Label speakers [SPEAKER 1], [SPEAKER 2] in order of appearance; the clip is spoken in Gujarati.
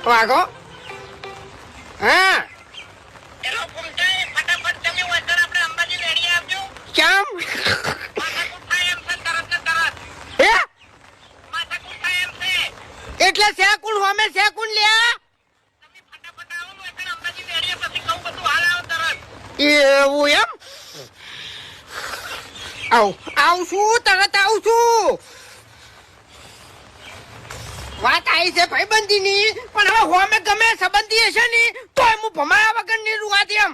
[SPEAKER 1] વાગો હા
[SPEAKER 2] એનો કુંટાઈ ફટાફટ તમે વસર આપણે અંબાજી લેડી આવજો.
[SPEAKER 1] કેમ
[SPEAKER 2] માથા કુંટાઈ એમ છે તરત ને તરત.
[SPEAKER 1] હે
[SPEAKER 2] માથા કુંટાઈ એમ છે.
[SPEAKER 1] એટલે સેકુણ હોમે સેકુણ લ્યા
[SPEAKER 2] તમે ફટાફટ આવો ને વસર અંબાજી લેડી પછી કહું બધું હાલ આવો તરત.
[SPEAKER 1] એવું એમ આવશું તરત આવશું. વાત આવી છે ભાઈબંધીની પણ હવે હોમે ગમે સંબંધી હશે ને તોય હું ભમાયા વગર ની રૂવાતી એમ